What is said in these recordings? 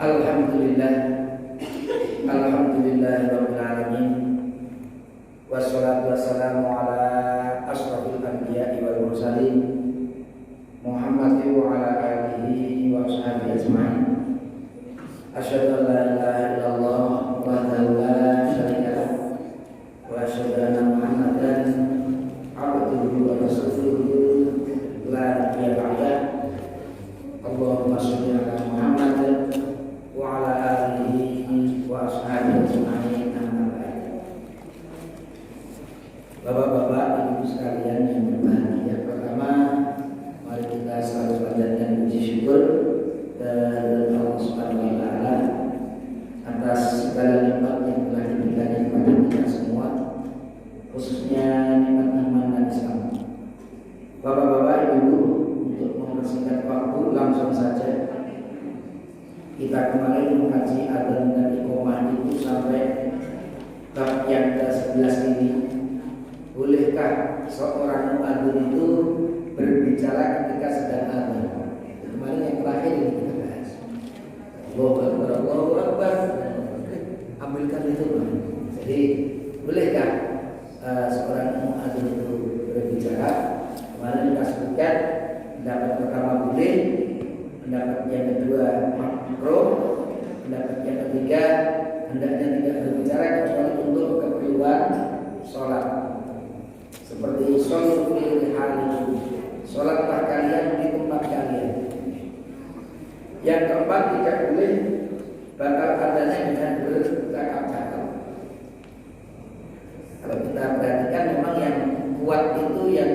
Alhamdulillah, Rabbil alamin. Wassalatu wassalamu ala asrofil anbiya'i wal mursalin Muhammadin wa ala alihi wa ashabihi ajma'in. Asyhadu an la ilaha illallah wahdahu la syarika lah wa asyhadu anna Muhammadan abduhu wa rasuluhu la nabiyya ba'dah. Allahumma shalli ala Muhammad wa ala alihi wa ashabihi ajma'in. Bapak-bapak, ibu sekalian yang berbahagia, pertama mari kita selalu panjatkan puji syukur kepada Allah Subhanahu wa taala atas segala nikmat yang telah diberikan kepada kita semua, khususnya nikmat iman dan Islam. Bapak-bapak, ibu, untuk mempersingkat waktu langsung saja kita kemarin mengkaji adzan dan iqamah itu sampai bab yang ke-11 ini. Bolehkah seorang muadzin itu berbicara ketika sedang adzan? Kemarin yang terakhir ini kita bahas. Allahu Akbar, Allahu Akbar. Ambilkan itu. Jadi bolehkah seorang muadzin itu berbicara? Kemarin kita sebutkan pendapat pertama boleh, pendapat yang kedua makruh, pendapat yang ketiga hendaknya tidak berbicara kecuali untuk keperluan sholat. Seperti sholat fi halikum, sholatlah kalian di tempat kalian. Yang keempat, tidak boleh batal adanya dengan bercakap-cakap. Kalau kita perhatikan memang yang kuat itu yang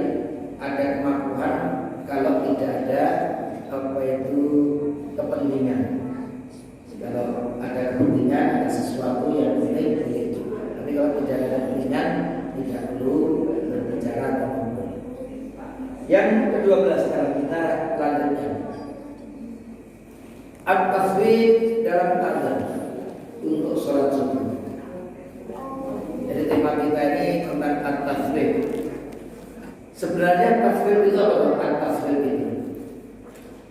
ada kemakruhan kalau tidak ada apa itu kepentingan. Kalau ada kepentingan, ada sesuatu yang penting begitu. Tapi kalau tidak ada kepentingan, tidak perlu berbicara atau ngomong. Yang ke-12 sekarang kita lanjutkan. At-tasbih dalam adzan untuk sholat subuh. Jadi tema kita ini tentang at-tasbih. Sebenarnya tasbih itu apa? At-tasbih itu.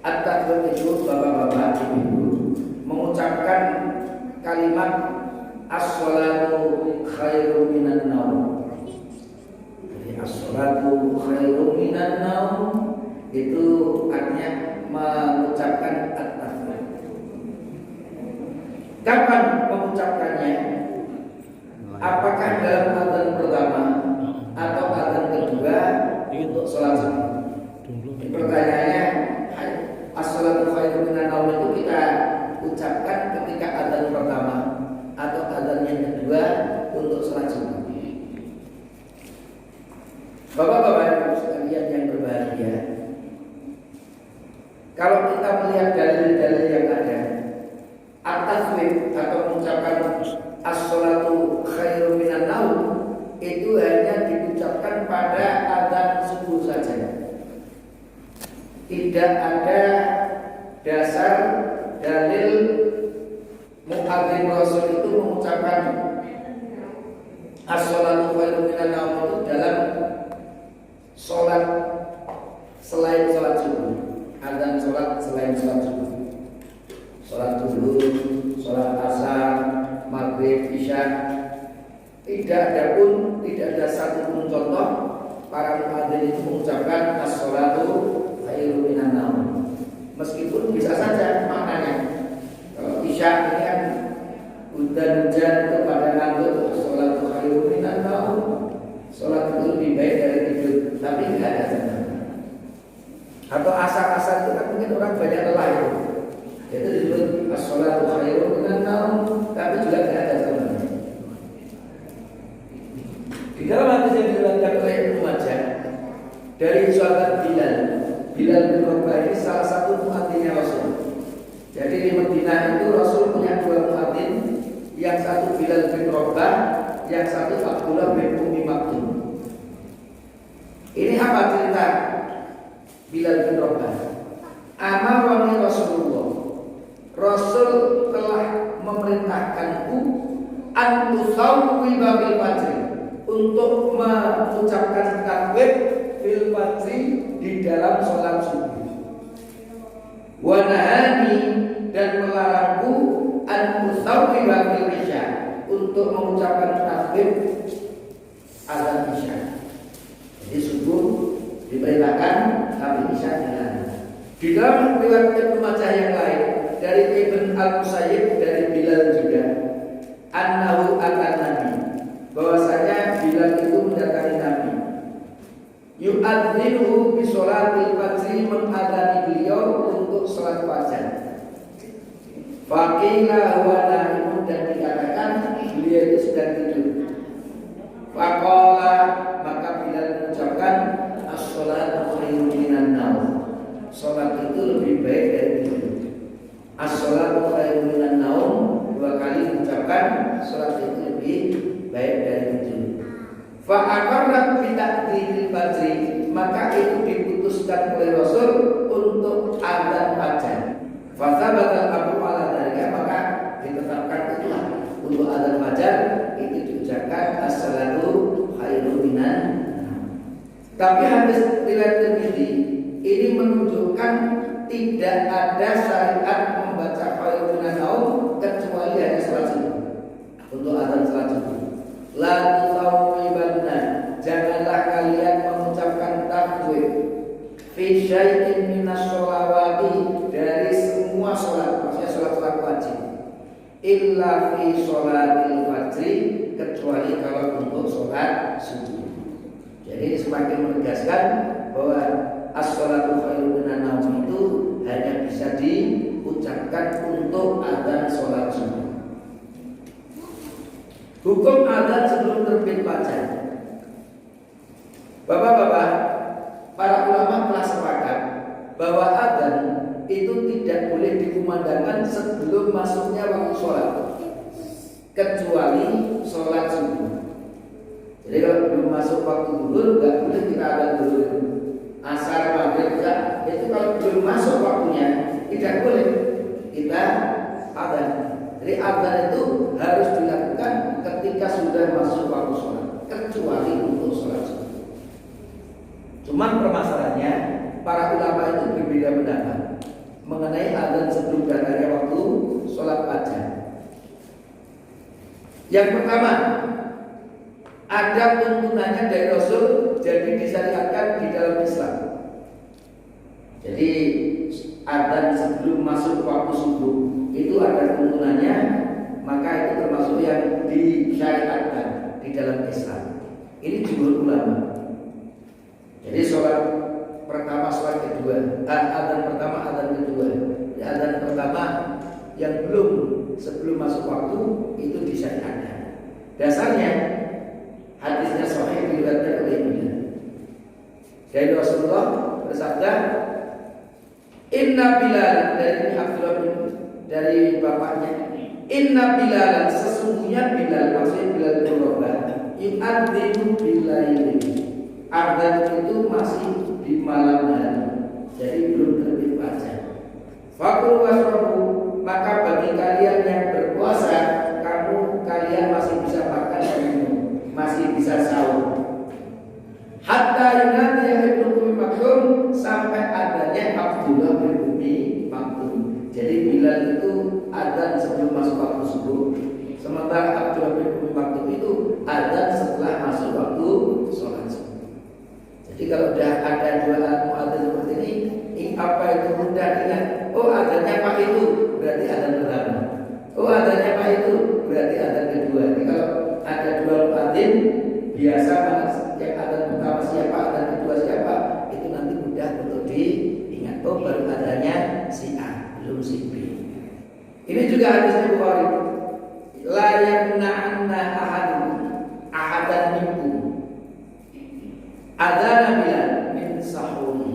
At-tasbih itu bapak-bapak, ibu-ibu mengucapkan kalimat as-sholatu khairum minan naum. Jadi as-sholatu khairum minan naum itu artinya mengucapkan at-tasbih. Kapan mengucapkannya? Apakah dalam adzan pertama atau adzan kedua untuk sholat subuh? Pertanyaannya, as-sholatu khairum minan naum itu kita ucapkan ketika adzan pertama atau adzan yang kedua untuk sholat subuh. Bapak-bapak sekalian yang berbahagia, kalau kita melihat dalil-dalil yang ada, at-tasbih atau mengucapkan as-sholatu khairum minan naum itu hanya diucapkan pada adzan subuh saja. Tidak ada dasar dalil muadzin Rasul itu mengucapkan as-sholatu khairum minan naum itu dalam sholat selain sholat subuh. Adzan sholat selain sholat subuh, sholat zuhur, sholat asar, maghrib, isya, tidak ada satupun contoh para muadzin itu mengucapkan as-sholatu khairum minan naum. Meskipun bisa saja maknanya isya ini kan hujan-hujan itu pada ngantuk, sholat khairum minan naum, sholat itu lebih baik dari tidur, tapi tidak ada contoh. Atau asar-asar itu kan mungkin orang banyak lelah itu disebut as-sholatu khairum minan naum, tapi juga tidak ada contoh. Di dalam hadis yang diriwayatkan oleh Ibnu Majah dari sahabat Bilal bin Rabah ini salah satu muadzinnya Rasul. Jadi di Madinah itu Rasul punya dua muadzin, yang satu Bilal bin Rabah, yang satu Abdullah bin Ummi Maktum. Ini apa cerita Bilal bin Rabah? Amarani Rasulullah, Rasul telah memerintahkanku antusawwiba bil fajr, untuk mengucapkan takbir fil fajri di dalam sholat subuh. Wa nahani dan melarangku an usawwiba fil isya, untuk mengucapkan takbir azan isya. Jadi subuh diperintahkan tapi isya dilarang. Di dalam riwayat Ibnu Majah yang lain dari Ibn Al-Musayyib dari Bilal juga, annahu atan nabi, bahwasanya Bilal itu mendatangi Nabi, yu'adzinu bi sholatil fajri, mengadani beliau untuk sholat fajar. Faqila huwa naimun, dan dikatakan beliau itu sedang tidur. Faqala, maka Bilal mengucapkan as-sholatu khairun minan naum, sholat itu lebih baik dari tidur. As-sholatu khairun minan naum, dua kali mengucapkan sholat itu lebih baik dari tidur. Fa'aqarrat bi ta'dzimil fajri, maka itu diputuskan oleh Rasul untuk azan fajar. Fathabata Abu ala dzalika, maka ditetapkan itulah untuk azan fajar itu diucapkan as-salatu khairun minan. Tapi hadis riwayat Tirmidzi ini menunjukkan tidak ada syariat membaca khairun minan naum kecuali hanya salat subuh. Untuk azan salat subuh, la tusawwibanna, janganlah kalian mengucapkan takbir fi syai'in minas sholawati, dari semua sholat, maksudnya sholat wajib, illa fi sholatil fajri, kecuali kalau untuk sholat subuh. Jadi semakin menegaskan bahwa as-sholatu khairun minan naum itu hanya bisa diucapkan untuk azan sholat subuh. Hukum azan sebelum terbit fajar. Bapak-bapak, para ulama telah sepakat bahwa azan itu tidak boleh dikumandangkan sebelum masuknya waktu sholat, kecuali sholat subuh. Jadi kalau belum masuk waktu zuhur, nggak boleh kita azan dulu. Asar, maghrib, itu kalau belum masuk waktunya tidak boleh kita azan. Jadi azan itu harus dilakukan ketika sudah masuk waktu sholat, kecuali untuk sholat subuh. Cuman permasalahannya, para ulama itu berbeda pendapat mengenai azan sebelum datangnya waktu sholat fajar. Yang pertama, ada tuntunannya dari Rasul, jadi disyariatkan di dalam Islam. Jadi azan sebelum masuk waktu subuh itu ada tuntunannya, maka itu termasuk yang disyariatkan di dalam Islam. Ini jumhur ulama. Jadi sholat pertama, sholat kedua, azan pertama, azan kedua. Azan pertama yang belum sebelum masuk waktu itu disyariatkan. Dasarnya hadisnya sahih diriwayatkan oleh Ibnu. Dari Rasulullah bersabda, Inna Bilal, dari Abdullah bin, dari bapaknya, Inna Bilal, sesungguhnya Bilal, maksudnya Bilal bin Rabah, yu'adzinu bilailin, azan itu masih di malam hari, jadi belum terbit fajar. Fakul wasrabu, maka bagi kalian yang berpuasa, kalian masih bisa makan dan minum, masih bisa sahur. Hatta yunadi Ibnu Ummi Maktum, sampai adanya Abdullah bin Ummi Maktum. Jadi Bilal itu azan sebelum masuk waktu subuh, sementara Abdullah bin Ummi Maktum itu azan setelah masuk waktu sholat subuh. Jadi kalau sudah ada dua alat muadzin seperti ini, apa itu mudah ingat? Oh, azannya Pak itu berarti azan pertama. Oh, azannya Pak itu berarti azan kedua. Jadi kalau ada dua muadzin, biasa yang azan pertama siapa, azan kedua siapa, itu nanti mudah untuk diingat. Oh, baru adanya si A, belum si B. Ini juga hadisnya Bukhari. La yamna'anna ahadan minkum adzana Bilal min sahuri.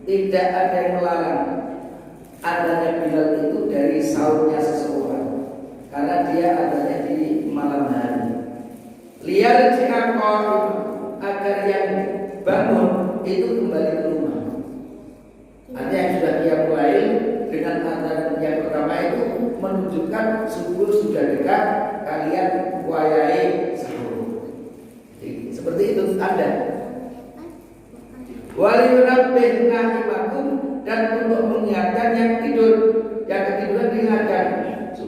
Tidak ada yang melarang adanya Bilal itu dari sahurnya seseorang, karena dia adanya di malam hari. Liar ciakor, agar yang bangun itu kembali ke rumah. Artinya yang sudah dia mulai dengan azan yang pertama itu menunjukkan subuh sudah dekat, kalian wayai sahur. Jadi, seperti itu ada. Waliyunabbih na'imakum, dan untuk mengingatkan yang tidur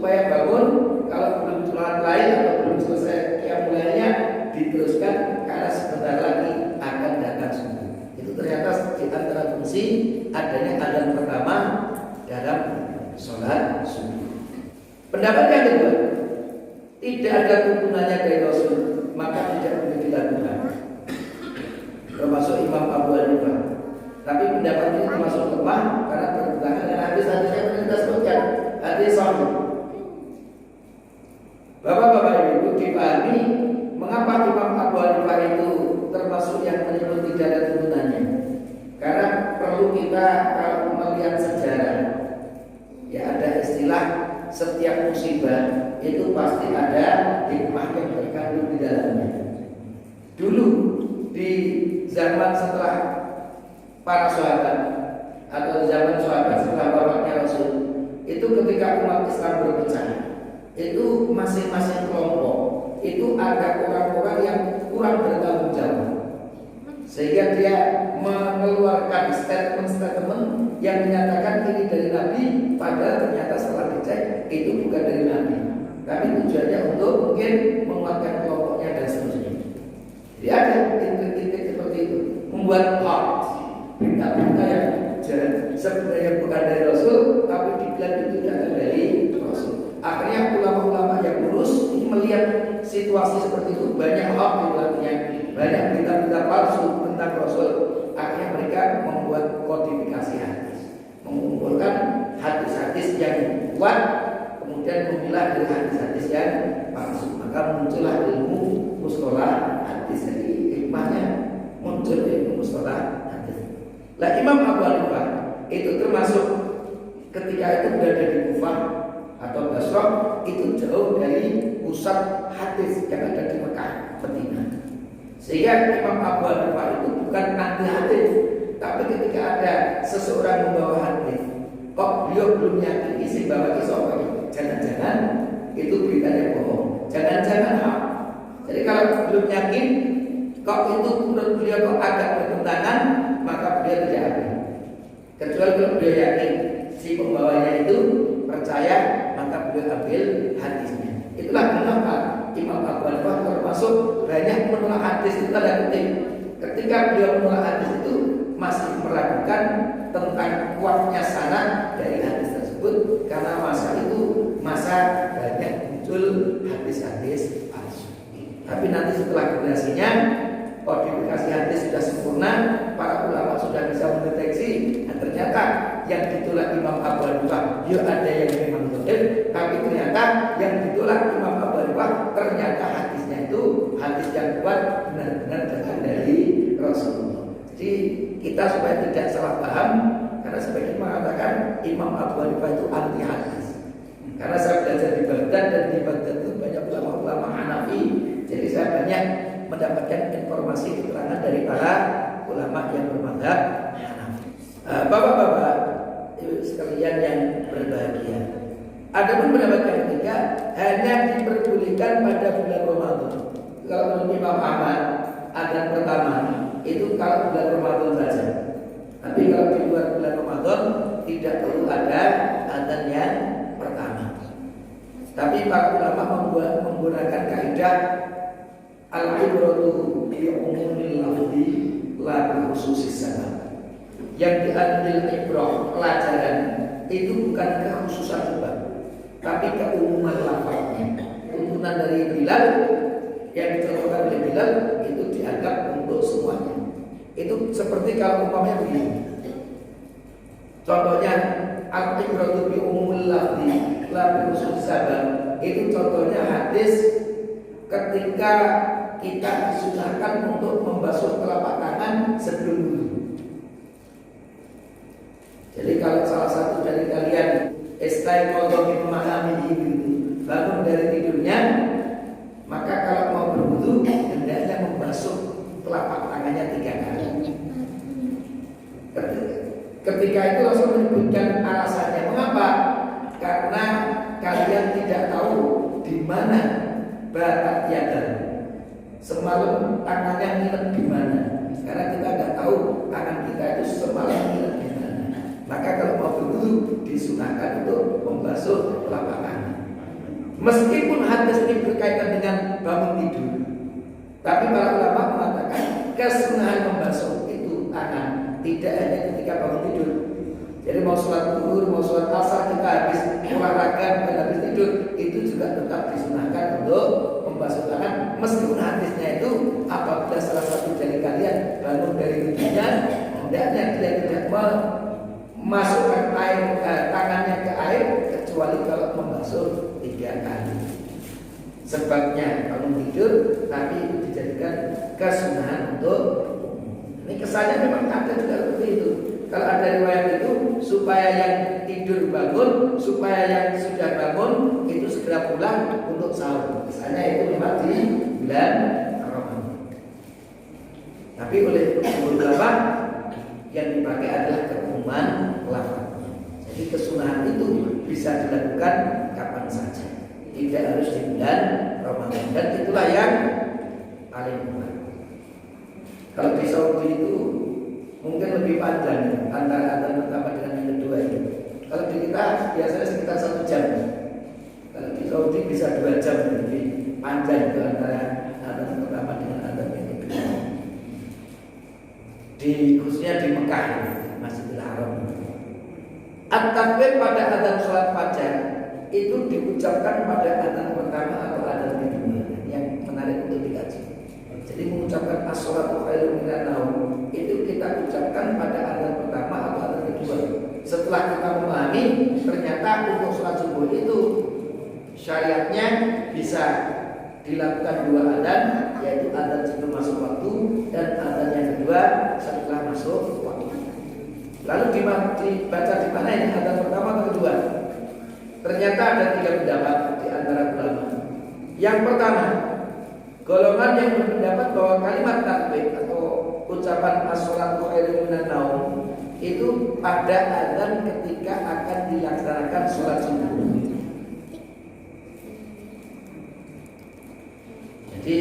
supaya bangun kalau belum sholat lain atau belum selesai mulainya diteruskan karena sebentar lagi akan datang subuh. Itu ternyata di antara fungsi adanya adzan pertama dalam sholat subuh. Pendapat yang kedua, tidak ada tuntunannya dari Rasul, maka tidak boleh dilakukan. Termasuk Imam Abu Hanifah. Tapi pendapat ini termasuk lemah karena bertentangan dengan hadis-hadis yang kita sebutkan, hadis sahih. Bapak-bapak ibu dipahami mengapa Imam Abu Hanifah itu termasuk yang menyebut tidak ada tuntunannya. Karena perlu kita kalau melihat sejarah, ya ada istilah setiap musibah itu pasti ada hikmah yang terkandung di dalamnya. Dulu di zaman setelah para sahabat atau zaman sahabat setelah wafatnya Rasul, itu ketika umat Islam berpecah, itu masing-masing kelompok itu ada orang-orang yang kurang bertanggung jawab, sehingga dia mengeluarkan statement yang menyatakan ini dari Nabi, padahal ternyata setelah dicek itu bukan dari Nabi, tapi tujuannya untuk mungkin menguatkan kelompoknya dan seterusnya. Jadi ada intik-intik seperti itu, membuat berita-berita yang sebenarnya bukan dari Rasul, tapi dibilang itu datang dari Rasul. Akhirnya ulama-ulama yang lurus ini melihat situasi seperti itu, banyak yang banyak berita-berita palsu tentang Rasul. Akhirnya mereka membuat kodifikasi hadis, mengumpulkan hadis-hadis yang kuat, kemudian memilah dari hadis-hadis yang palsu. Maka muncullah ilmu mustalah hadis. Jadi hikmahnya muncul ilmu mustalah hadis. Lah Imam Abu Hanifah itu termasuk ketika itu berada di Kufah atau Basrah, itu jauh dari pusat hadis yang ada di Mekah, Madinah. Sehingga Imam Abu Hanifah itu bukan anti hadis, tapi ketika ada seseorang membawa hadis, kok beliau belum yakin isi bawa kisah, jangan-jangan itu beritanya bohong, jangan-jangan hak. Jadi kalau belum yakin, kok itu menurut beliau kok agak bertentangan, maka beliau tidak yakin. Kecuali kalau beliau yakin si pembawanya itu percaya, maka beliau ambil hadisnya. Itulah kenapa Imam Abu Hanifah termasuk banyak menolak hadis itu tanda kutip. Ketika beliau menolak hadis itu masih meragukan tentang kuatnya sanad dari hadis tersebut, karena masa itu masa banyak muncul hadis-hadis palsu. Tapi nanti setelah generasinya kodifikasi hadis sudah sempurna, para ulama sudah bisa mendeteksi, dan ternyata yang ditolak Imam Abu Hanifah, ya ada yang memang betul, tapi ternyata yang ditolak Imam Abu Hanifah ternyata hadisnya itu hadis yang kuat, benar-benar datang dari Rasulullah. Jadi kita supaya tidak salah paham, karena sebagian mengatakan Imam Abu Hanifah itu anti hadis. Karena saya belajar di Baghdad, dan di Baghdad itu banyak ulama-ulama Hanafi, jadi saya banyak mendapatkan informasi keterangan dari para ulama yang bermadzhab Hanafi. Bapak-bapak sekalian yang berbahagia, ada pun pendapat yang ketiga, hanya diperbolehkan pada bulan Ramadan. Kalau menurut Imam Ahmad, adzan pertama itu kalau bulan Ramadan saja. Tapi kalau di luar bulan Ramadan tidak perlu ada adzan yang pertama. Tapi para ulama menggunakan kaidah al-ibratu bi umumil lafzi la bi khususis sabab. Yang diambil ibrah pelajaran itu bukan kekhususan sebab, tapi keumuman lafaznya. Tuntunan dari Bilal yang dicontohkan oleh Bilal itu dianggap untuk semuanya. Itu seperti kalau umpamanya begini. Contohnya al-ibratu bi umumil lafzi la bi khususis sabab. Itu contohnya hadis ketika kita disunahkan untuk membasuh telapak tangan sebelum wudu. Jadi kalau salah satu dari kalian istaiqadha min manamihi, bangun dari tidurnya, maka kalau mau berwudu hendaknya membasuh telapak tangannya 3 kali. Ketika itu Rasul menyebutkan alasannya. Mengapa? Karena kalian tidak tahu di mana bakat yadan. Semalam tangannya nginep di mana? Karena kita nggak tahu tangan kita itu semalam nginep di mana. Maka kalau mau berwudu disunahkan untuk membasuh telapak tangan. Meskipun hadis ini berkaitan dengan bangun tidur, tapi para ulama mengatakan kesunahan membasuh itu tangan tidak hanya ketika bangun tidur. Jadi mau sholat zuhur, mau sholat asar, kita habis olahraga dan habis tidur, itu juga tetap disunahkan untuk membasuh tangan. Meskipun hadisnya itu apabila salah satu dari kalian bangun dari tidurnya, hendaknya dia tidak memasukkan tangannya ke air kecuali kalau membasuh 3 kali. Sebabnya bangun tidur, tapi itu dijadikan kesunahan untuk ini. Kesannya memang ada juga seperti itu. Kalau ada riwayat itu supaya yang tidur bangun, supaya yang sudah bangun itu segera pulang untuk sahur. Kesannya itu memang di bulan Ramadan. Tapi oleh beberapa yang dipakai adalah keumuman lafaznya. Jadi kesunahan itu bisa dilakukan kapan saja, tidak harus di bulan Ramadan. Dan itulah yang paling benar. Kalau di Saudi itu mungkin lebih panjang antara adzan pertama dengan yang kedua itu. Kalau di kita biasanya sekitar 1 jam. Kalau di Saudi bisa 2 jam, lebih panjang itu antara adzan pertama dengan adzan yang kedua. Khususnya di Mekah, Masjidil Haram. At-takbir pada adzan sholat fajar itu diucapkan pada adzan pertama atau adzan kedua. Yang menarik untuk dikaji. Jadi mengucapkan as-sholatu khairun minan naum itu kita ucapkan pada adzan pertama atau adzan kedua. Setelah kita memahami ternyata untuk sholat subuh itu syariatnya bisa dilakukan 2 adzan, yaitu adzan sebelum masuk waktu dan adzan yang kedua setelah masuk waktu. Lalu dibaca di mana ini adzan pertama atau kedua? Ternyata ada 3 pendapat di antara ulama. Yang pertama, golongan yang berpendapat bahwa kalimat takbir atau ucapan as-sholatu khairun minan naum itu pada adzan ketika akan dilaksanakan sholat subuh. Jadi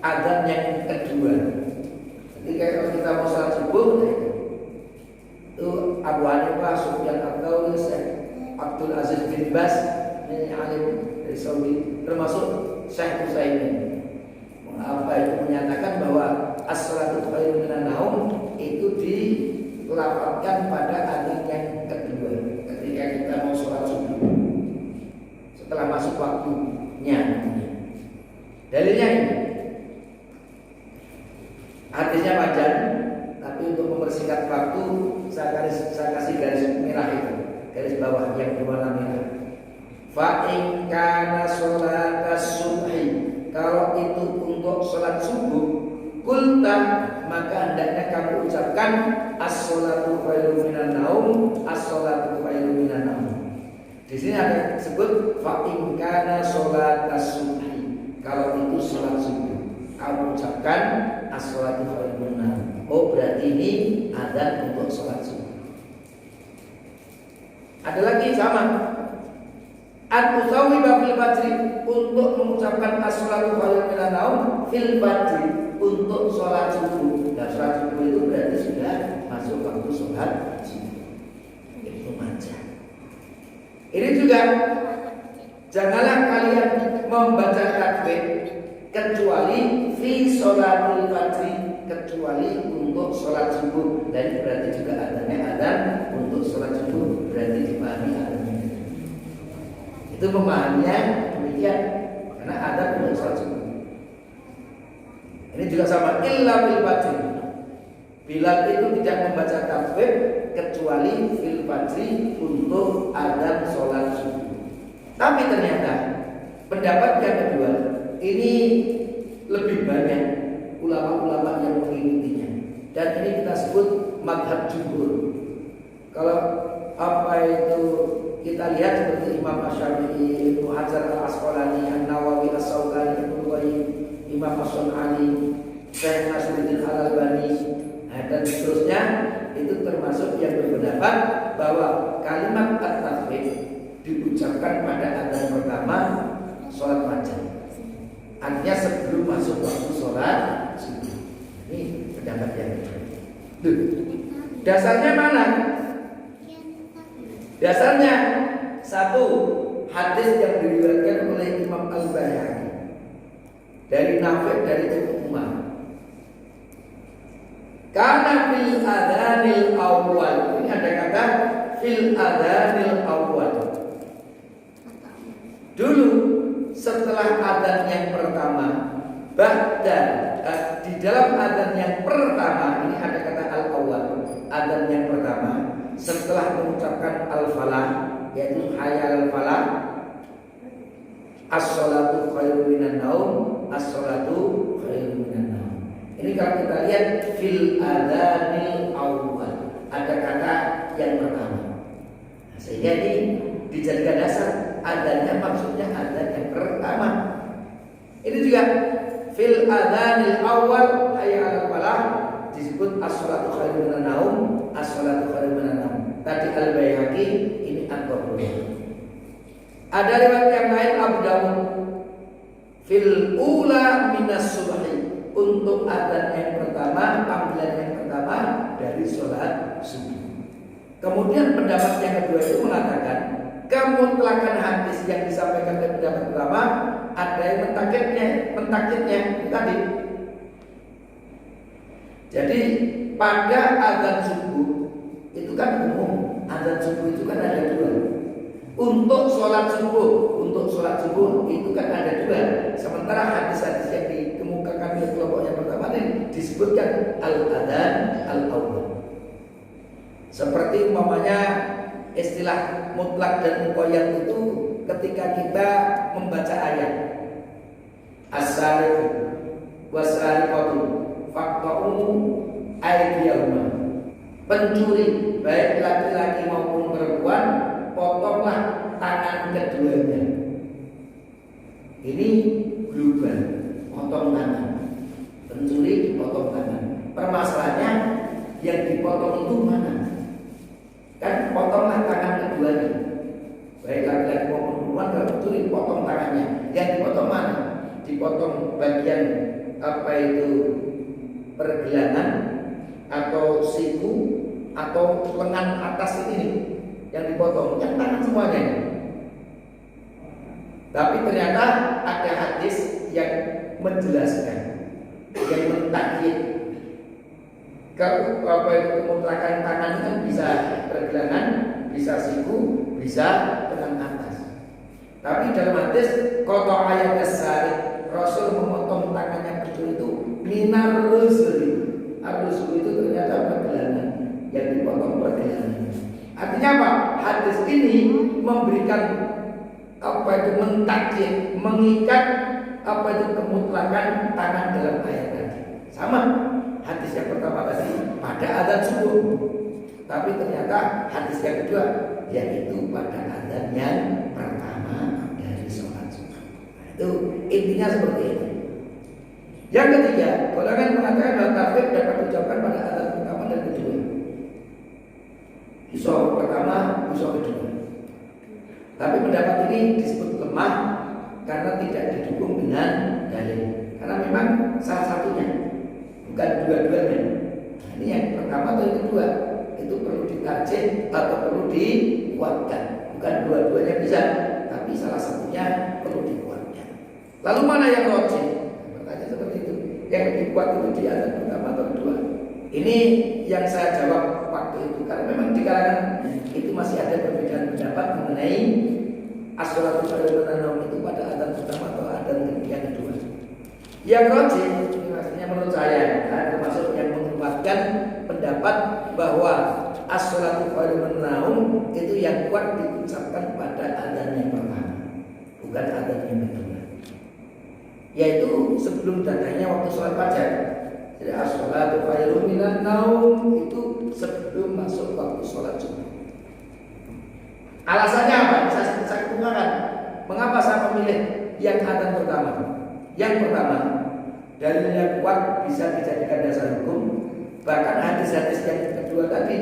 adzan yang kedua. Jadi kalau kita mau sholat subuh itu Abu Hanifah, Sufyan Ats-Tsauri, Syekh Abdul Aziz bin Baz, ini alim dari Saudi, termasuk Syekh Utsaimin. Apa itu menyatakan bahwa as-sholatu khairun minan naum itu dilafalkan pada adzan yang kedua ketika kita mau sholat subuh setelah masuk waktunya. Dalilnya ini hadisnya panjang, tapi untuk mempersingkat waktu saya kasih garis merah itu, garis bawah yang berwarna merah. Fa in kana sholatas subhi, kalau itu untuk sholat subuh, kulta maka hendaknya kamu ucapkan as-sholatu khairun minan naum, as-sholatu khairun minan naum. Di sini ada disebut fa in kana sholatas subhi, kalau itu sholat subuh, kamu ucapkan as-sholatu khairun minan naum. Oh, berarti ini adzan untuk sholat subuh. Ada lagi sama. At-tusawwiba fil fajri, untuk mengucapkan as-sholatu khairun minan naum fil fajri, untuk sholat subuh. Dan sholat subuh itu berarti sudah masuk waktu sholat subuh. Itu aja. Ini juga janganlah kalian membaca takbir kecuali fi sholatil fajri, kecuali untuk sholat subuh. Dan berarti juga adanya adzan untuk sholat subuh, berarti dipahami adanya. Itu pemahamannya demikian, karena ada untuk sholat subuh. Ini juga sama, illa fil fajri. Bilal itu tidak membaca takbir kecuali fil fajri untuk adzan sholat subuh. Tapi ternyata pendapat yang kedua ini lebih banyak ulama-ulama yang mengikutinya, dan ini kita sebut madhab jumhur. Kalau apa itu kita lihat seperti Imam Asy-Syafi'i, Ibnu Hajar Al-Asqalani, An-Nawawi, As-Syaukani, Ibnu Qayyim, Imam As-Sun'ani, Syekh Nasruddin Al-Albani, dan seterusnya, itu termasuk yang berpendapat bahwa kalimat at-takbir diucapkan pada adzan pertama sholat fajar, artinya sebelum masuk waktu sholat subuh. Ini pendapat yang kedua. Dasarnya mana? Dasarnya satu, hadis yang diriwayatkan oleh Imam Al-Baihaqi dari Nafi' dari Ibnu Umar. Karena fil adhanil awal, ini ada kata fil adhanil awal. Dulu setelah adzan yang pertama, di dalam adzan yang pertama ini ada kata al-awwal. Adzan yang pertama setelah mengucapkan al-falah, yaitu hayya al-falah, as-sholatu khairun minan naum, as-sholatu khairun minan naum. Ini kalau kita lihat fil adzanil awwal, ada kata yang pertama. Sehingga ini dijadikan dasar adzannya maksudnya adzan yang pertama. Ini juga fil adzanil awal hayya 'alal falah disebut as-sholatu khairun minan naum, as-sholatu khairun minan naum. Tadi Al-Baihaqi, ini At-Tabari. Ada riwayat yang lain Abu Dawud fil ula minas subhi, untuk adzan yang pertama, panggilan yang pertama dari sholat subuh. Kemudian pendapat yang kedua itu mengatakan kemutlakan hadis yang disampaikan dari pendapat pertama ada yang mentakitnya tadi. Jadi pada azan subuh itu kan umum, azan subuh itu kan ada dua. Untuk sholat subuh itu kan ada dua. Sementara hadis-hadis yang dikemukakan oleh kelompok yang pertama ini disebutkan al-adzan al-awwal. Seperti umpamanya istilah mutlak dan muqayyad itu ketika kita membaca ayat as-sariqu was-sariqatu faqta'u aydiyahuma, pencuri baik laki-laki maupun perempuan potonglah tangan keduanya. Ini global, potong tangan. Pencuri dipotong tangan. Permasalahannya yang dipotong itu mana? Kan potonglah tangan keduanya. Baik laki-laki maupun perempuan, kalau pencuri potong tangannya. Yang dipotong mana? Dipotong bagian apa itu pergelangan atau siku atau lengan atas ini yang dipotong, yang tangan semuanya. Tapi ternyata ada hadis yang menjelaskan, yang mentakyid. Kalau apa itu kemutlakan tangan kan bisa pergelangan, bisa siku, bisa lengan atas. Tapi dalam hadis qata ayat as-sari, Rasul memotong tangannya pencuri itu minar rusuli. Ar-rusul itu ternyata pergelangan, yang dipotong pergelangan. Artinya apa? Hadis ini memberikan apa itu mentakyid, mengikat apa itu kemutlakan tangan dalam ayat tadi. Sama hadis yang pertama tadi pada adzan subuh. Tapi ternyata hadis yang kedua yaitu pada adzan yang pertama dari sholat subuh. Itu intinya seperti itu. Yang ketiga, golongan mengatakan bahwa takbir dapat diucapkan pada adzan pertama dan kedua. Bisa pertama, bisa kedua. Tapi pendapat ini disebut lemah karena tidak didukung dengan dalil. Karena memang salah satunya, bukan dua-duanya. Nah, ini yang pertama atau yang kedua itu perlu ditarjih atau perlu dikuatkan. Bukan dua-duanya bisa, tapi salah satunya perlu dikuatkan. Lalu mana yang rajih? Pertanyaan seperti itu. Yang lebih kuat itu di adzan pertama atau kedua? Ini yang saya jawab waktu itu karena memang di kalangan itu masih ada perbedaan pendapat mengenai as-sholatu khairun minan naum itu pada adzan pertama atau adzan yang kedua. Yang rajih, ini maksudnya menurut saya, termasuk yang menguatkan pendapat bahwa as-sholatu khairun minan naum itu yang kuat diucapkan pada adzan yang pertama, bukan adzan yang kedua. Yaitu sebelum datangnya waktu sholat fajar. Jadi as-sholatu khairun minan naum itu sebelum masuk waktu sholat subuh. Alasannya apa? Saya kemukakan. Mengapa saya memilih yang adzan pertama? Yang pertama, dalilnya kuat bisa dijadikan dasar hukum. Bahkan hadis-hadis yang kedua tadi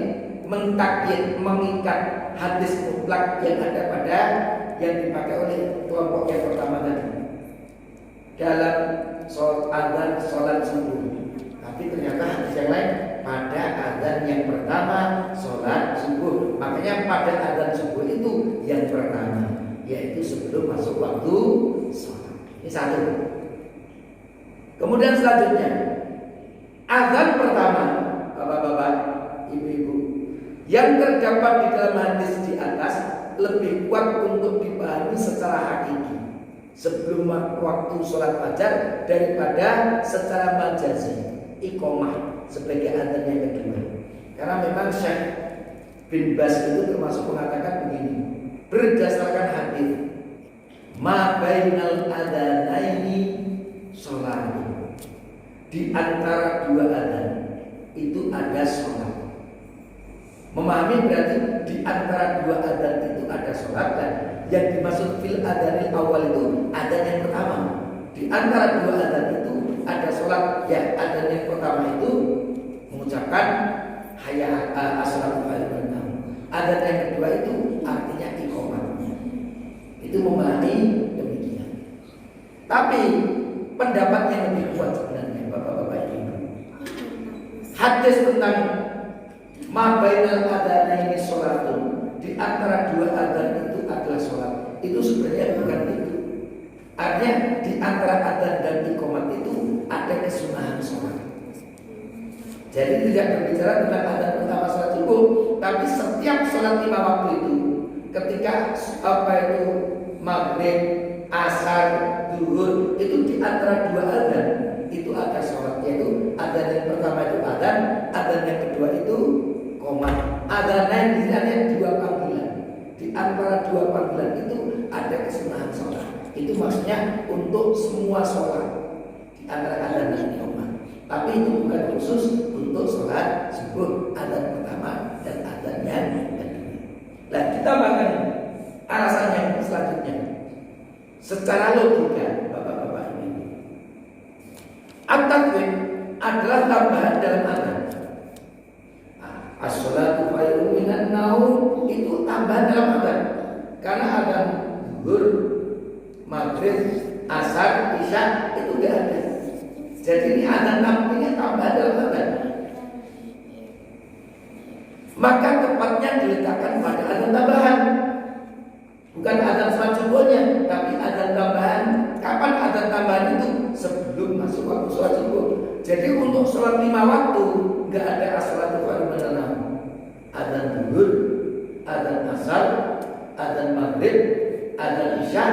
mentakyid, mengikat hadis mutlak yang ada pada yang dipakai oleh kelompok yang pertama tadi dalam adzan sholat subuh. Tapi ternyata hadis yang lain pada adzan yang pertama sholat subuh. Makanya pada adzan subuh itu yang pertama. yaitu sebelum masuk waktu sholat. Ini satu. Kemudian selanjutnya, azan pertama, bapak-bapak, ibu-ibu, yang terdapat di dalam hadis di atas lebih kuat untuk dipahami secara hakiki sebelum waktu sholat fajar daripada secara majazi, iqomah sebagai azan yang kedua. Karena memang Syekh bin Bas itu termasuk mengatakan begini, berdasarkan hadis, ma bainal adzanaini sholat, di antara dua adzan itu ada sholat. Memahami berarti di antara dua adzan itu ada sholat, dan yang dimaksud fil adzanil awal itu adzan yang pertama. Di antara dua adzan itu ada sholat. Ya, adzan yang pertama itu mengucapkan hayya as-salatu khairum. Adzan yang kedua itu artinya iqamah. Itu memahami demikian. Tapi pendapat yang lebih kuat sebenarnya bapak-bapak ini, hadis tentang ma bainal adzanaini sholatun, di antara dua adzan itu adalah sholat, itu sebenarnya bukan itu. Artinya di antara adzan dan iqamah itu ada kesunahan sholat. Jadi tidak berbicara tentang adzan pertama sholat subuh, tapi setiap sholat 5 waktu itu, ketika itu maghrib, asar, zuhur, itu di antara dua adzan itu ada sholat, yaitu adzan yang pertama itu adzan yang kedua itu qomat. Adzan lain di sini dua panggilan. Di antara dua panggilan itu ada kesunahan sholat. Itu maksudnya untuk semua sholat di antara adzan dan qomat. Tapi itu bukan khusus untuk sholat subuh, adzan pertama dan adzan yang kedua. Nah, kita bahkan alasan yang selanjutnya secara logika, bapak-bapak ini, at-takbir adalah tambahan dalam adzan. As-salatu khairum minan naum itu tambahan dalam adzan. Karena adzan zuhur, maghrib, asar, isya itu tidak ada. Jadi ini adzan tampilnya tambahan dalam adzan. Maka tepatnya diletakkan pada adzan tambahan. Bukan adzan sholat subuhnya, tapi adzan tambahan. Kapan adzan tambahan itu? Sebelum masuk waktu sholat subuh. Jadi untuk sholat 5 waktu nggak ada as-salatu khairum minan naum. Adzan zuhur, adzan asar, adzan maghrib, adzan isya,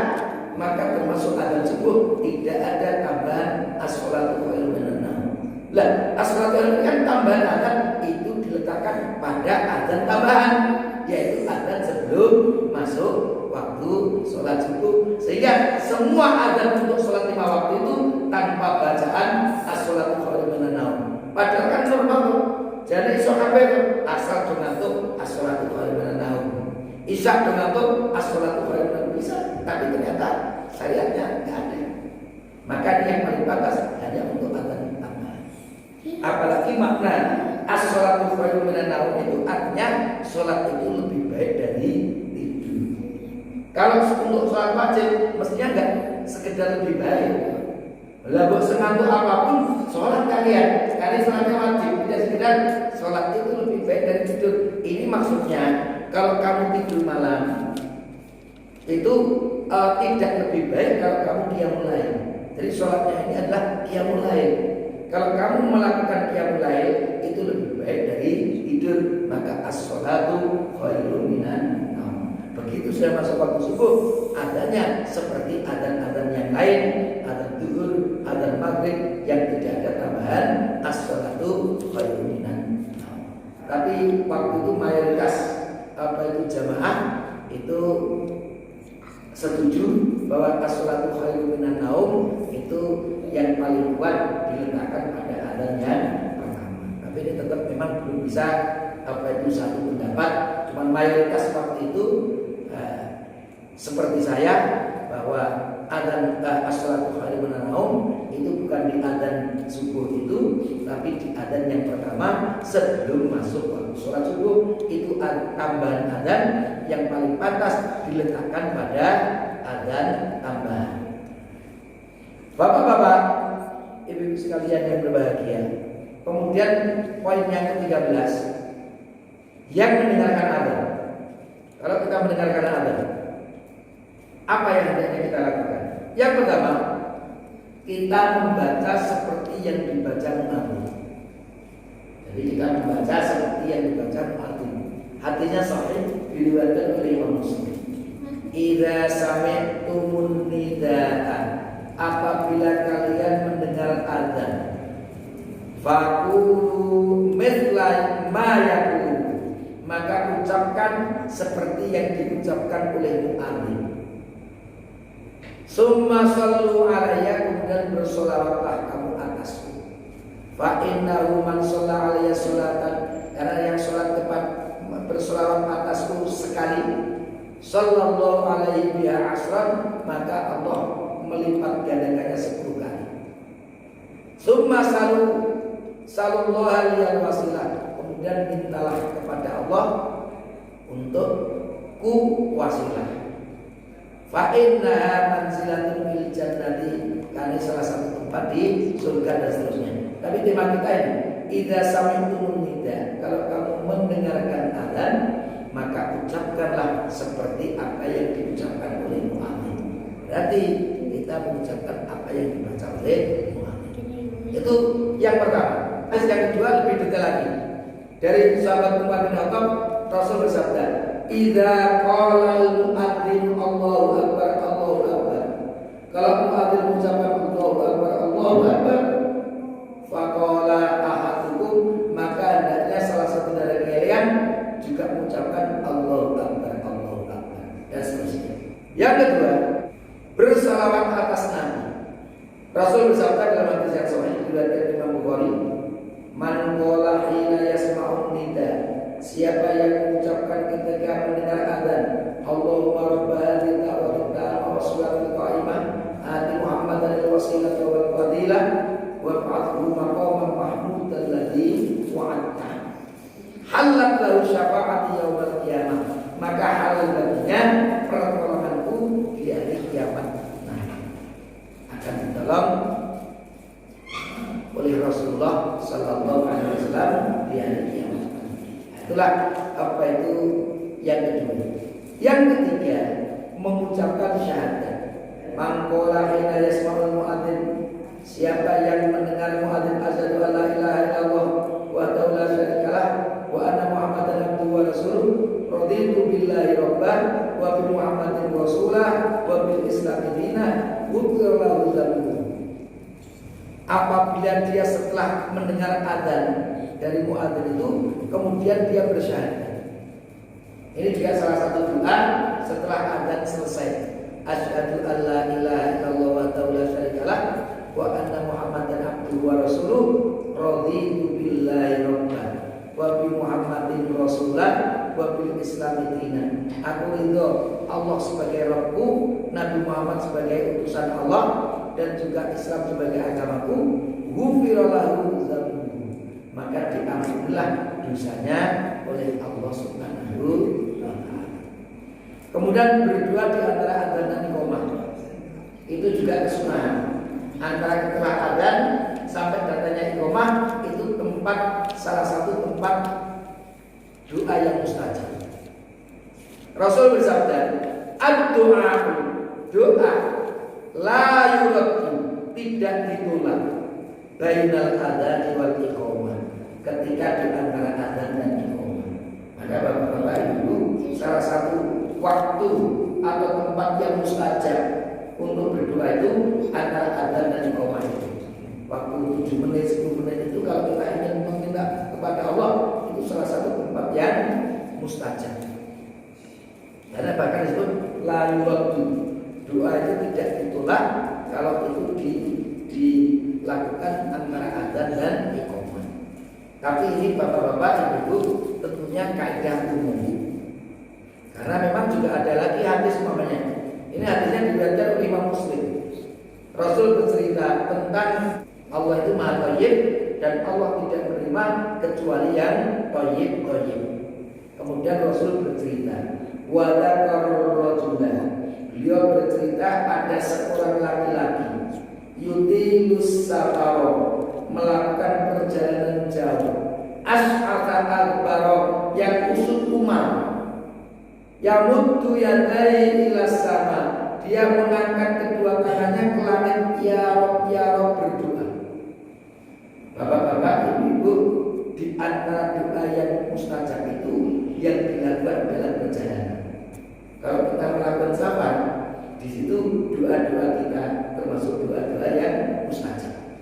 maka termasuk adzan subuh tidak ada tambahan as-salatu khairum minan naum. Lah, as-salatu khairum kan tambahan adzan itu diletakkan pada adzan tambahan, yaitu adzan sebelum masuk waktu sholat subuh. Sehingga semua adzan untuk sholat 5 waktu itu tanpa bacaan as-salatu khairum minan naum. Padahal kan normal. Jadi iso kabeh asal dongantuk as-salatu khairum minan naum. Isya dongantuk as-salatu khairum minan naum bisa, tapi ternyata syariatnya enggak ada. Maka ini yang paling batas hanya untuk adzan tambahan. Apalagi makna as-salatu khairum minan naum itu artinya sholat itu lebih baik dari tidur. Kalau untuk sholat wajib mestinya enggak sekedar lebih baik. Lah buat sengantuk apapun sholat kalian, sekali sholatnya wajib, tidak sekedar sholat itu lebih baik dari tidur. Ini maksudnya kalau kamu tidur malam itu tidak lebih baik kalau kamu qiyamul lail. Jadi sholatnya ini adalah qiyamul lail. Kalau kamu melakukan qiyamul lail itu lebih baik dari tidur, maka as-sholatu khairum minan naum. Begitu sudah masuk waktu subuh, adanya seperti adzan-adzan yang lain, adzan zuhur, adzan maghrib yang tidak ada tambahan as-sholatu khairum minan naum. Tapi waktu itu mayoritas jamaah itu setuju bahwa as-sholatu khairum minan naum itu yang paling kuat diletakkan pada adzan yang pertama. Tapi ini tetap memang belum bisa satu pendapat. Cuman mayoritas waktu itu seperti saya bahwa adzan as-sholatu khairum minan naum itu bukan di adzan subuh itu, tapi di adzan yang pertama sebelum masuk waktu sholat subuh. Itu tambahan adzan yang paling pantas diletakkan pada adzan tambahan. Bapak-bapak, ibu-ibu sekalian yang berbahagia. Kemudian poin yang ke-13, yang mendengarkan adzan. Kalau kita mendengarkan adzan, Apa yang hendaknya kita lakukan? Yang pertama, kita membaca seperti yang dibaca muadzin. Jadi kita membaca seperti yang dibaca muadzin. Hatinya sahih, diriwayatkan oleh Imam Muslim. Idza sami'tumun nidaa, apabila kalian mendengar azan, faqulu mithla ma yaqulu, maka ucapkan seperti yang diucapkan oleh muadzin. Summa sallu alayya, kemudian bersolawatlah kamu atasku. Fa innahu man shalla alayya sholatan, karena yang sholat tepat bersolawat atasku sekali, sallallahu alaihi biha asran, maka Allah melipat gandakannya 10 kali. Summa sallallahu alaihi wasilah, kemudian mintalah kepada Allah untuk ku wasilah. Fa innaha manzilatun fil jannati, karena salah satu tempat di surga dan seterusnya. Tapi tema kita ini, idza sami'tumun nida, kalau kamu mendengarkan azan, maka ucapkanlah seperti apa yang diucapkan oleh muadzin. Berarti kita mengucapkan apa yang dibaca oleh muadzin. Itu yang pertama. Terus yang kedua lebih detail lagi. Dari sahabat Umar bin Khattab, Rasul bersabda, idza qala al-muadzin Allahu akbar, Allahu akbar. Kalau muadzin mengucapkan Allahu akbar, Allahu akbar, faqala ahadukum, maka hendaknya salah satu dari kalian juga mengucapkan Allahu akbar, Allahu akbar, dan seterusnya. Yang kedua, bersalawat atas Nabi. Rasul bersabda dalam hadis yang sahih riwayat Imam Bukhari, man qala hina yasma'un nida, siapa yang mengucapkan ketika mendengar azan, Allahumma rabb hadhihi da'wati tammah wa sholatil qa'imah ati Muhammadan al-wasilata wal fadilah wab'athhu maqaman mahmudan alladzi wa'adta, halat lahu syafa'ati yaumil qiyamah, maka halal baginya pertolonganku di hari kiamat. Nah, akan ditolong oleh Rasulullah sallallahu alaihi wasallam di hari kiamat. Itulah apa itu yang kedua. Yang ketiga, mengucapkan syahadat. Man qala hina yasma'ul muadzin, siapa yang mendengar muadzin asyhadu an la ilaha illallah wa la syarikalah wa anna Muhammadan abduhu wa rasuluh, raditu billahi rabban wa bi Muhammadin rasulah wa bil Islami dinan, ghufira lahu dzambuhu. Apabila dia setelah mendengar adzan dari muadzin itu, kemudian dia bersyahadat. Ini juga salah satu doa setelah adzan selesai. Asyhadu an la ilaha illallah wa la syarikalah wa anna Muhammadan abduhu wa rasuluh, raditu billahi rabban wa bi Muhammadin rasulah wa bil Islami dinan. Aku ridho Allah sebagai Rabbku, Nabi Muhammad sebagai utusan Allah, dan juga Islam sebagai agamaku. Ghufira lahu dzambuhu, maka diampunilah dosanya oleh Allah Subhanahu wa taala. Kemudian berdoa di antara adzan dan iqamah. Itu juga kesunahan. Antara setelah adzan sampai datanya iqamah, itu tempat, salah satu tempat doa yang mustajab. Rasul bersabda, ad-du'a, doa la yuraddu, tidak ditolak, bainal adzan wal iqamah, ketika di antara adzan dan iqamah. Maka Bapak-bapak Ibu, salah satu waktu atau tempat yang mustajab untuk berdoa itu antara adzan dan iqamah itu. Waktu 7 menit, 10 menit itu kalau kita ingin meminta kepada Allah, itu salah satu tempat yang mustajab. Karena bahkan disebut la yuraddu, doa itu tidak ditolak kalau itu dilakukan antara adzan dan iqamah. Tapi ini Bapak-bapak Ibu tentunya kaidah umum. Karena memang juga ada lagi hadis namanya. Ini hadisnya diriwayatkan oleh Imam Muslim. Rasul bercerita tentang Allah itu Maha Thayyib dan Allah tidak menerima kecuali yang thayyib. Kemudian Rasul bercerita, wa dzakara rajulan, beliau bercerita ada seorang laki-laki yudilus safaro, melakukan perjalanan jauh, ash'ata akbaro, yang usut umar, yamuddu yadai ila sama, dia mengangkat kedua tangannya ke langit, ya Rob berdoa. Bapak-bapak, ibu-ibu, di antara doa yang mustajab itu yang dilakukan dalam perjalanan. Kalau kita melakukan safar, di situ doa-doa kita termasuk doa-doa yang mustajab.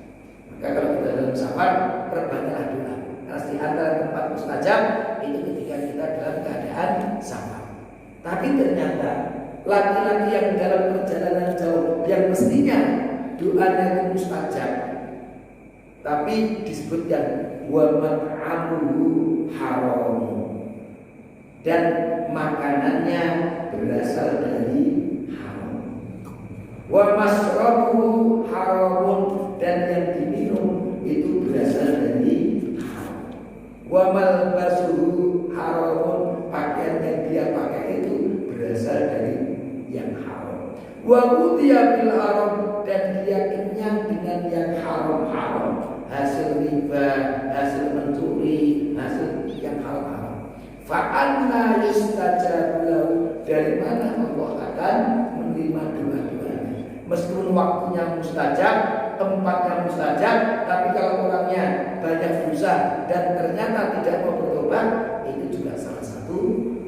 Maka kalau kita dalam safar, perbanyaklah doa. Karena di antara tempat mustajab itu ketika kita dalam keadaan safar. Tapi ternyata laki-laki yang dalam perjalanan jauh yang mestinya doanya itu mustajab, tapi disebutkan wa mat'amuhu haram, dan makanannya berasal dari haram. Wa masrabuhu haramun, dan yang diminum itu berasal dari haram. Wa malbasuhu haramun, pakaian yang dia pakai itu berasal dari yang haram. Wa ghudhiya bil haram, dan dia kenyang dengan yang haram-haram, hasil riba, hasil mencuri, hasil yang haram-haram. Fa'anna yustajabu lahu, dari mana Allah akan menerima doa-doanya. Meskipun waktunya mustajab, tempatnya mustajab, tapi kalau orangnya banyak dosa dan ternyata tidak mau bertobat, itu juga salah satu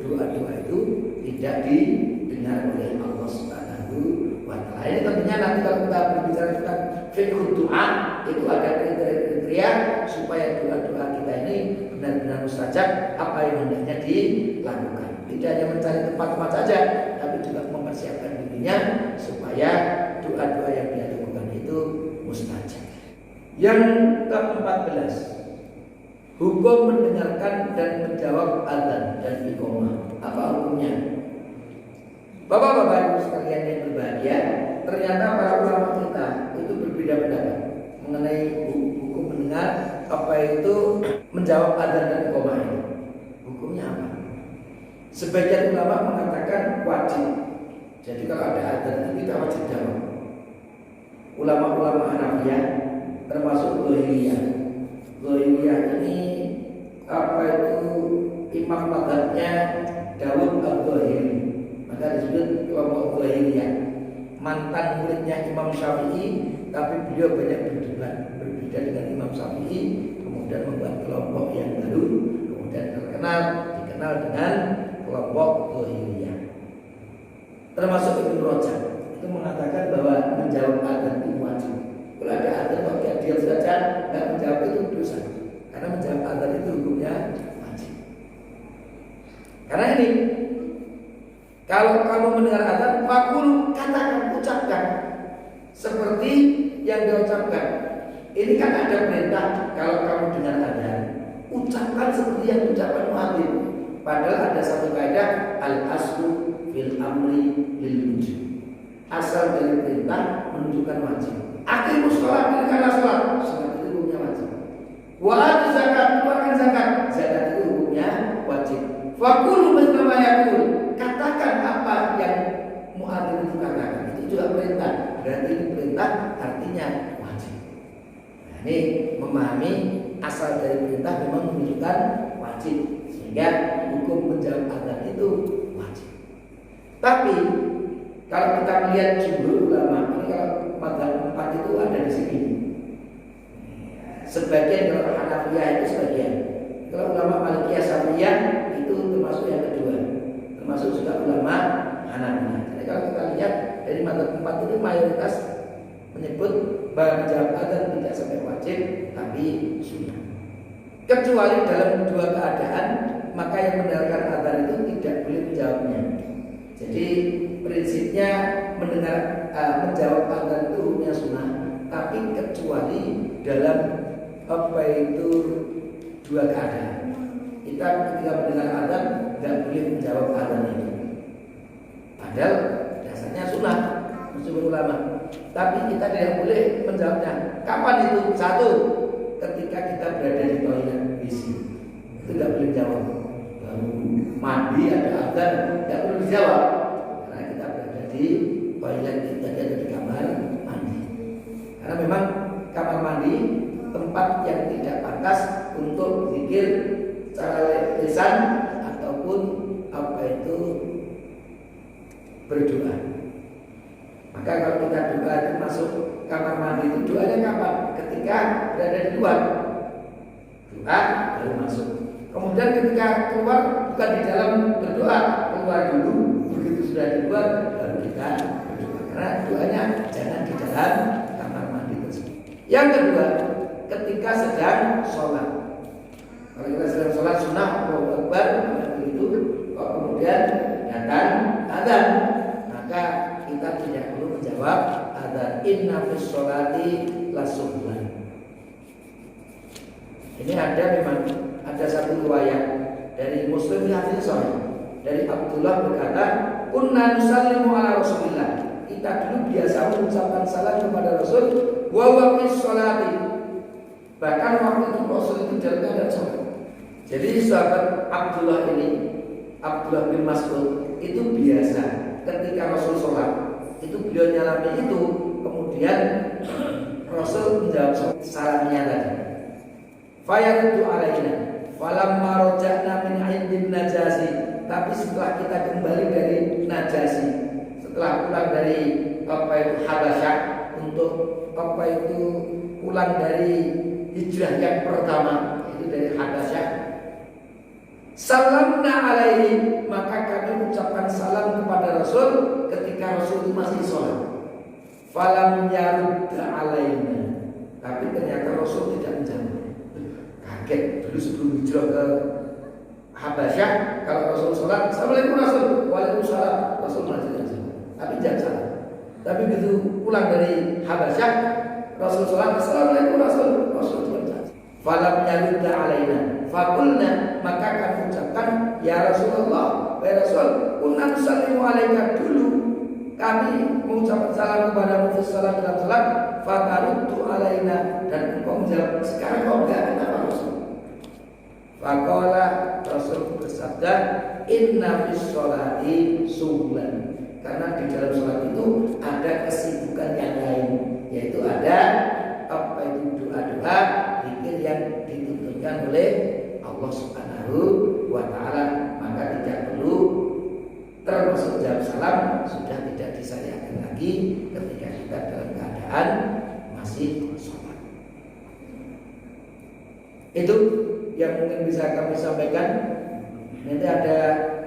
doa-doa itu tidak didengar oleh Allah Subhanahu wa ta'ala. Ini tentunya nanti kalau kita berbicara tentang fiqh doa, itu ada kriteria supaya doa-doa kita ini benar-benar mustajab, apa yang hendaknya dilakukan. Tidak hanya mencari tempat-tempat saja, tapi juga mempersiapkan dirinya supaya doa-doa yang dia lakukan itu mustajab. Yang ke-14, hukum mendengarkan dan menjawab adzan dan iqamah. Apa hukumnya? Bapak-bapak ibu sekalian yang berbahagia, ternyata para ulama kita itu berbeda pendapat mengenai hukum mendengar apa itu menjawab adzan dan iqamah itu. Hukumnya apa? Sebagian ulama mengatakan wajib. Jadi kalau ada adzan itu kita wajib jawab. Ulama-ulama Hanafiyah termasuk Zahiriyah. Zahiriyah ini apa itu imam mazhabnya Dawud al-Zahiri, maka disebut kelompok Zahiriyah. Mantan muridnya Imam Syafi'i, tapi beliau banyak berdebat berbeda dengan Imam Syafi'i, kemudian membuat kelompok yang baru, kemudian dikenal dengan kelompok Zahiriyah. Termasuk Ibnu Rajab itu mengatakan bahwa menjawab adzan itu wajib. Kalau ada adzan kok dia diam saja nggak menjawab itu dosa, karena menjawab adzan itu hukumnya wajib. Karena ini, kalau kamu mendengar adzan, faqulu, katakan, ucapkan seperti yang diucapkan. Ini kan ada perintah, kalau kamu dengar adzan, ucapkan seperti yang diucapkan muadzin. Padahal ada satu kaidah, al-aslu fil amri lil wujub. Asal dari perintah menunjukkan wajib. Aqimus shalah, dirikanlah salat. Salat itu hukumnya wajib. Wa atu zakat, keluarkan zakat. Zakat itu hukumnya wajib. Faqulu mithla ma yaqul, katakan apa yang muadzin itu katakan. Itu juga perintah. Berarti ini perintah artinya wajib. Nah, ini memahami asal dari perintah memang menunjukkan wajib, sehingga hukum menjawab adzan itu wajib. Tapi kalau kita melihat jumhur ulama, ini kalau mazhab 4 itu ada di sini. Sebagian kalau Hanafiyah itu sebagian. Kalau ulama Malikiyah Syafi'iyah itu termasuk yang kedua. Termasuk juga ulama Hanafiyah. Jadi kalau kita lihat dari mazhab 4 itu mayoritas menyebut bahwa menjawab adzan tidak sampai wajib, tapi sunnah. Kecuali dalam dua keadaan, maka yang mendengarkan adzan itu tidak boleh menjawabnya. Jadi prinsipnya menjawab adzan itu hukumnya sunnah, tapi kecuali dalam apa itu dua keadaan. Kita ketika mendengar adzan tidak boleh menjawab adzan itu. Padahal dasarnya sunnah menurut ulama. Tapi kita tidak boleh menjawabnya. Kapan itu? Satu, ketika kita berada di toilet WC, itu tidak boleh jawab. Lalu mandi ada adzan, tidak perlu dijawab. Karena kita berada di toilet, kita ada di kamar mandi. Karena memang kamar mandi tempat yang tidak pantas untuk zikir secara lisan ataupun apa itu berdoa. Maka kalau kita doa masuk kamar mandi itu doanya kapan? Ketika berada di luar, doa baru masuk. Kemudian ketika keluar bukan di dalam berdoa, keluar dulu. Begitu sudah di luar baru kita berdoa. Karena doanya jangan di dalam kamar mandi tersebut. Yang kedua, ketika sedang sholat. Kalau kita sedang sholat sunnah, Allahu Akbar, begitu, kemudian datang adzan, maka kita tidak perlu menjawab adzan. Inna fis sholati lasughlan. Ini memang ada satu riwayat dari Muslim hadis sahih dari Abdullah berkata, "Kunna nusallimu ala Rasulillah." Kita dulu biasa mengucapkan salam kepada Rasul wa huwa fis sholati. Bahkan waktu itu Rasul itu dalam keadaan sholat. Jadi sahabat Abdullah bin Mas'ud itu biasa ketika Rasul sholat itu beliau nyalami itu, kemudian Rasul menjawab salamnya tadi. Fayaruddu alaina falamma raja'na min 'indin Najasi. Tapi setelah kita kembali dari Najasi, setelah pulang dari Habasyah, untuk pulang dari hijrah yang pertama itu dari Habasyah, salamna alaihi, maka kami mengucapkan salam kepada Rasul ketika Rasul itu masih sholat. Falam yarudda alaina, tapi ternyata Rasul tidak menjawab. Kaget dulu sebelum hijrah ke Habasyah, kalau Rasul sholat, assalamualaikum Rasul, waalaikumsalam, Rasul masih tidak. Tapi jangan salah. Tapi begitu pulang dari Habasyah, Rasul sholat, assalamualaikum Rasul, Rasul tidak. Falam yarudda alaina, fakulna, maka kami ucapkan, ya Rasulullah, ya Rasul, kunna nusallimu alaika, dulu kami mengucapkan salam kepada Muhammad sallallahu alaihi wasallam, fataruddu alaina, dan engkau menjawab, sekarang kau enggak, kenapa Rasul? Faqala, Rasul bersabda, inna fis sholati sughlan, karena di dalam sholat itu ada kesibukan yang lain, yaitu ada doa-doa zikir yang dituntunkan oleh Allah Subhanahu wa ta'ala. Maka tidak perlu termasuk jawab salam, sudah tidak disyariatkan lagi ketika kita dalam keadaan masih sholat. Itu yang mungkin bisa kami sampaikan. Nanti ada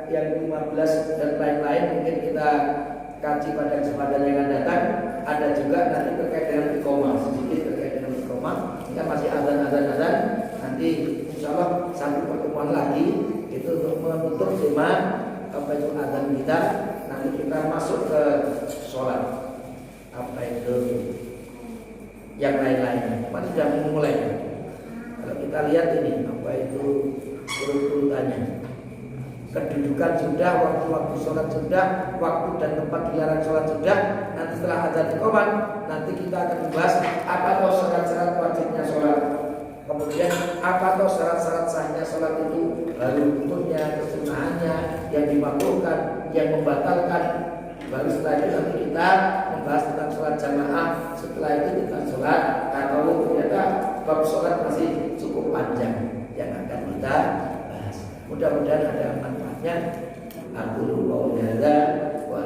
yang 15 dan lain-lain mungkin kita kaji pada kesempatan yang akan datang. Ada juga nanti terkait dengan iqamah, sedikit terkait dengan iqamah. Kita masih azan. Nanti insya Allah satu pertemuan lagi itu untuk menutup tema azan kita. Nanti kita masuk ke sholat, yang lain-lain. Mari sudah memulai. Kalau kita lihat ini urut-urutannya. Kedudukan sudah, waktu sholat sudah, waktu dan tempat dilarang sholat sudah. Nanti setelah azan iqamah, nanti kita akan membahas apa toh syarat-syarat wajibnya sholat. Kemudian apa toh syarat-syarat sahnya sholat itu, baru rukunnya, kesunahannya, yang dimakruhkan, yang membatalkan. Baru setelah itu nanti kita membahas tentang sholat jamaah. Setelah itu tentang sholat tarawih. Ternyata bab sholat masih cukup panjang yang akan kita bahas. Mudah-mudahan ada manfaatnya. Aku lupa wa